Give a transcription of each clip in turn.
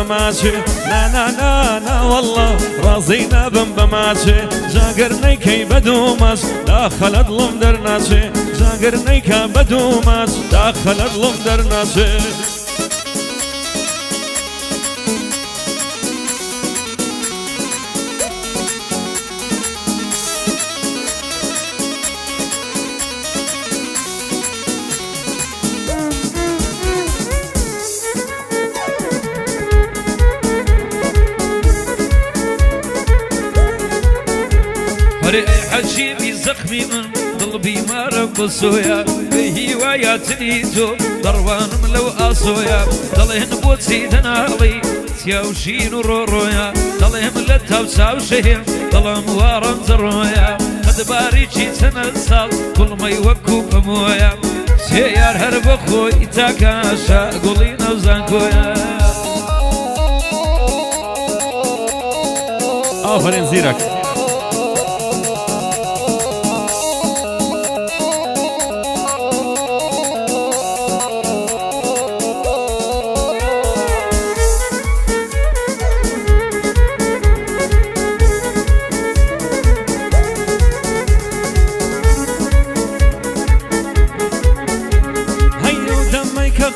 بماشي لا لا لا لا والله رازينا بماشي جاقرني كي بدوماش داخل اظلم درناشي جاقرني كي بدوماش داخل اظلم درناشي حجيبي زخمي من قلبي ما رب صويا بهوايا تنيتو ضروان ملو أصويا ضلهم بوتسي دنالي سياوشين ورورويا ضلهم لتا وساوشهم ضلهم وارم زرويا قد باريشي سنسال كل ما يوكو بمويا سيار هرب خوي تاكاشا قولي نوزانكويا آفرين زيرك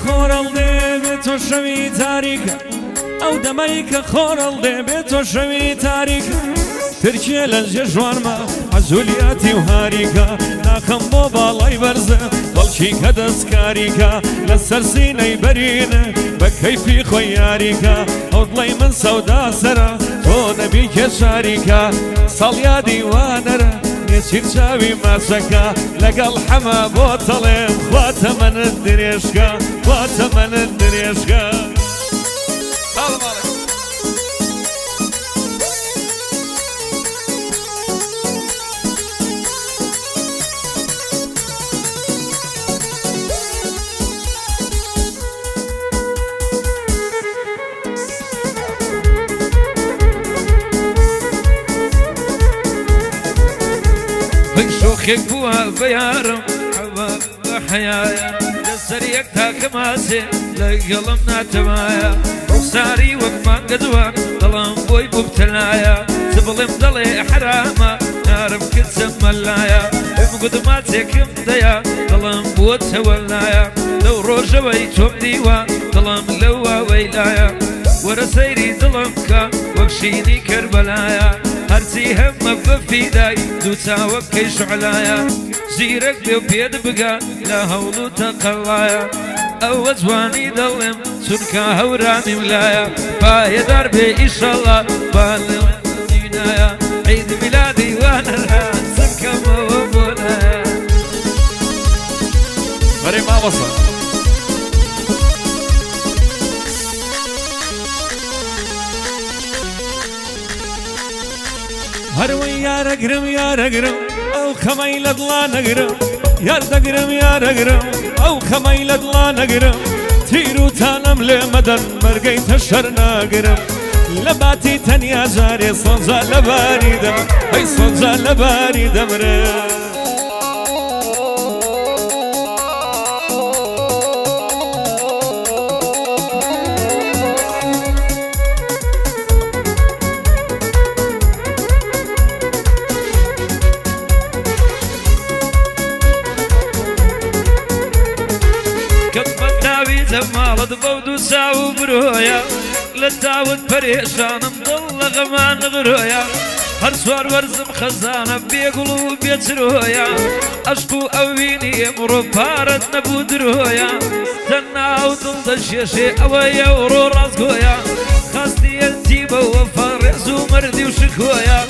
خورل دێ تۆ شەوی تاریکە ئەو دەمەیکە خۆرەڵ دێ تۆ شەوی تاریکە ترکیە لە ژێ ژوانمە حەزولیاتی و هاریکە ناخەم بۆ باڵای بەرزە بەڵکی کە دەستکاریکە لە سەرسینەی بەرینە بە کەیفی خۆی یاریکە ئەو دڵی من سەودا سەرە تۆ دەبی کێشاریکە ساڵیا دیوانەرە نێچیر چاوی ماسەکە لەگەڵ حەمە بۆ تەڵێم خواتە منت درێژکە خواتە منت درێژکە شوخك بوا بيارم حباب بحيايا لسريك تاكماسي لقلمنا تمايا رخصاري وقمان قدوان ظلم بوي ببتلايا تظلم ضلي حراما نارم كتسم ملايا بقدماتك مضيا ظلم بوت ولايا لو روجوي توم ديوان ظلم لوا ويلايا ورسيري ظلمك وكشيني كربلايا هرسي هم بفيداي دوتا وكي شعلايا زيرك بيو بيد بقى لا هولو تقلايا او زواني ظلم سنكا هورامي ملايا باي دربي ان شاء الله بالي دينايا عيد ميلادي وانا سنكا موبولايا مري ما وصل هروي يا رقرم يا رقرم او خميل ضلا نقرم يا رقرم يا رقرم او خميل ضلا نقرم تيرو تانم لمدن مرقيت الشر نقرم لباتي تنيا جاري صنزا لباري دم هي صنزا لباري دمرم مالد بودو ساو برويا لتاود بريشان مضل غمان غرويا هر سوار ورزم خزانة بيقلو بيترويا أشكو أويني مرو بارد نبود رويا تناو ضد الشيشي أويا ورو رازقويا خاصتي انتي بوفا رئزو مردي وشكويا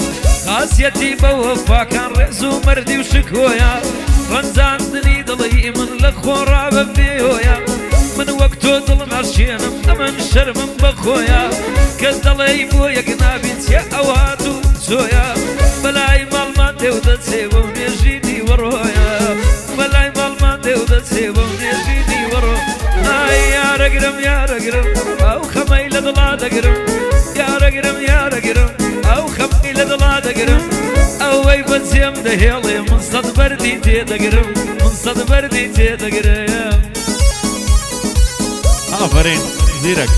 خاصيتي بوفا كان رئزو مردي وشكويا رنزان دني ضلي من لخورا ببيويا من وقتو ظلم عشينم أمن شرم بخويا كالدلي بويا قنابيت يا أواتو سويا بلاي مال ما تودت سيبون يجيني ورويا بلاي مال ما تودت سيبون يجيني ورويا يا رقرم يا رقرم أو خميل ضلا دقرم يا رقرم يا رقرم أو خميل ضلا دقرم أو أي بنسيم دهيلي من صد بردي تيدقرم من صد بردي تيدقرم آفرين زيرك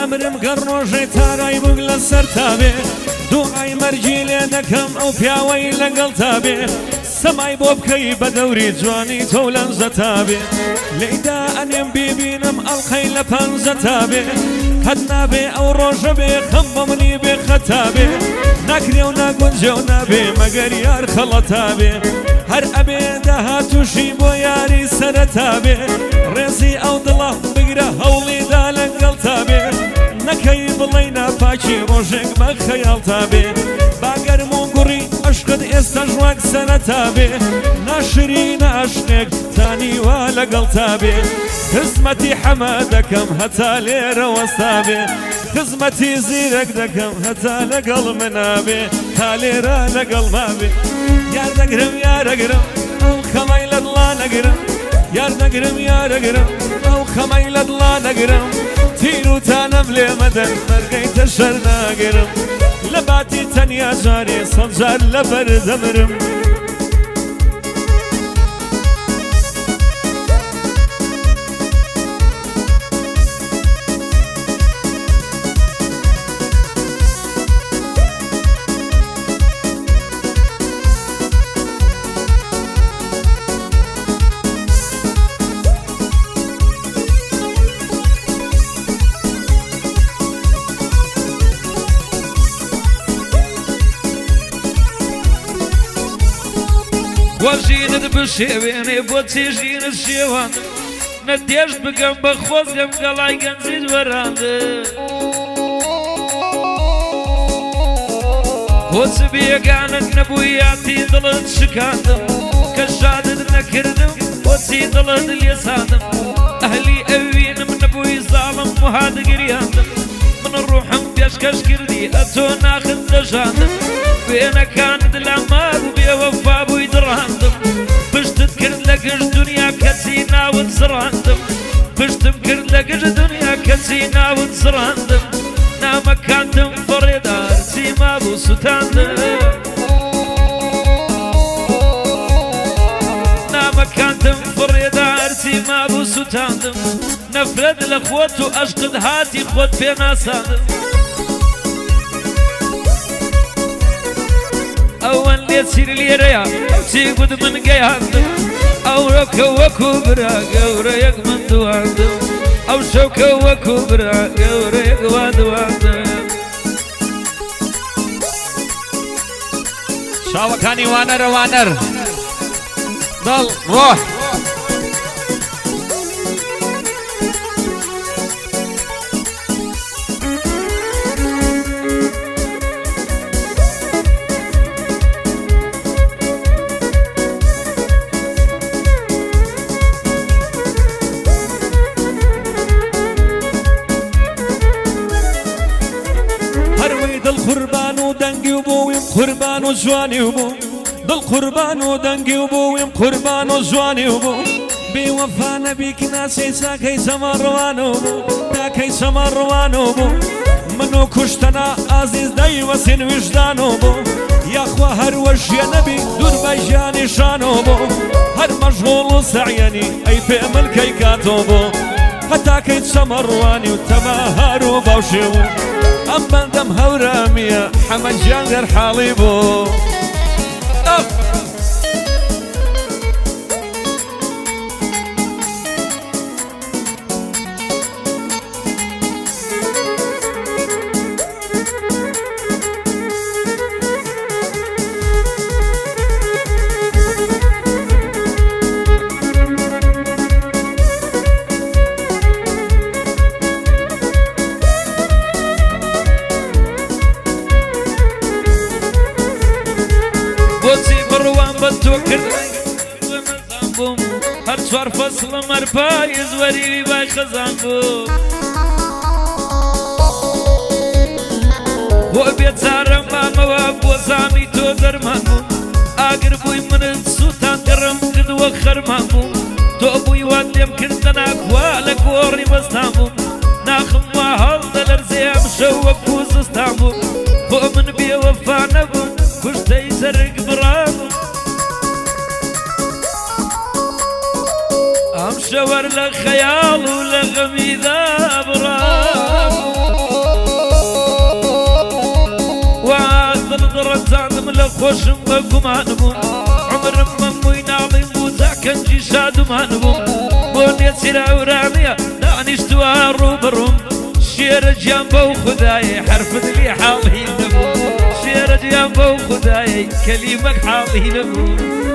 ئەمرم گەڕ ڕۆژێ تارای بووک لەسەر تابێ دوعای مەرجی لێ دەکەم ئەو پیاوەی لەگەڵ تابێ سەمای بۆ بکەی بە دەوری جوانی تۆ لەنزە تابێ لێیدا ئەنێم بیبینم ئەڵقەی لە پەنجە تابێ قەت نابێ ئەو ڕۆژە بێ خەم بە منی بێ خەتابێ ناکرێ و ناگونجە و نابێ مەگەر یار خەڵەتابێ هەر ئەبێ داهاتوشی بۆ یاری سەرەتابێ ڕێزی ئەو دڵە بگرە هەوڵیدا لەگەڵ تابێ نەکەی بڵێ ناپاکی ڕۆژێک بە خەیاڵ تابێ باگەرم و گوڕی عشقت ئێستا ژواک سەرەتابێ ناشرینە عشقێک تانیوا لەگەڵ تابێ خزمەتی حەمە دەکەم هەتا لێرە وەستابێ خزمەتی زیرەک دەکەم هەتا لەگەڵ منابێ تا لێرە لەگەڵ مابێ یار دەگرم یارەگرم ئەو خەمای لە دڵا نەگرم یار دەگرم یارەگرم ئەو خەمای لە دڵا نەگرم تیر و تانەم لێ مەدەن بەرگەیتە شەر ناگرم لە باتی تەنیا جارێ سەد جار لەبەر دەمرم وەژینت بشێوێنێ بۆچی ژینت شێواندم نەتێشت بگەم بە خۆزگەم گەڵای گەنجیت وەراندم بۆچ بێگانت نەبووی یاتی دڵت شکاندم کە شادت نەکردم بۆچی دڵت لێساندم ئەهلی ئەوینم نەبووی زاڵم وهادگریاندم من ڕوحم پێشکەش کردی ئەتۆ ناخت دەژاندم وێنەکانت لە مار و بێوەفا بووی دڕاندم پشتت کرد لە گشت دنیا کەچی ناوت زڕاندم پشتم کرد لە گشت دنیا کەچی ناوت زڕاندم نامەکانتم بەڕێدار چیما بوو سوتاندم نامەکانتم بەڕێدار چیما بوو سوتاندم نەفرەت لە خۆت و عەشقت هاتی خۆت پێ ناساندم ئەوەن لێ چیر لێرەیە چی گوت من گەیاندم ئەوڕۆکە وەکو برا گەورەیەک من دواندم ئەو شەوکە وەکو برا گەورەیەک وا دواندم شاوەکانی وانەرە وانەر دڵ ڕۆح قوربان و دەنگی و بۆویم قوربان و جوانی و بوو دڵ قوربان و دەنگی و بۆویم قوربان و جوانی و بوو بێوەفا نەبی کناسی چاکەی چەمەن ڕوان و بوو تاکەی چەمەن ڕوان و بوو من و کوشتەنا ئازیز دەیوەسین ویژدان و بوو یاخوا هەر وەژیە نەبی دوور بە ژیانیشان و بوو هەر مەشغوڵ و سەعیەنی ئەی پێ ملکەی کاتۆ بوو هەتاکەی چەمەن ڕوانی و تەماهار و باوشێ و ئەم بەندەم هەورامیە حەمە گیان گەر حاڵی بوو هەر چوار فەسڵم هەرپایز وەریوی بای خەزان بوو بۆ بێچارە مامەوە بۆ زامی تۆ دەرمان بوو ئاگر بووی منت سووتان گەڕم کردووە خەرمان بوو تۆ بووی وات لێم کردە ناکوا لە گۆڕی بەستان بوو ناخم وا هەڵدە لەرزێم شەو وەکو زستان بوو بۆ من بێوەفا نەبوو کوشتەی سەرک بڕام شور لخيال ولغمي ذابرام وعاد نظرت عدم لخوشم بكم عنهم عمر مموي نعمي موزع كنجي شادو معنهم بني سيرا ورامية دانش توارو برهم شير جنبه خداي حرف لي حاضي نبو شير جنبه خداي كلمك حاضي نبو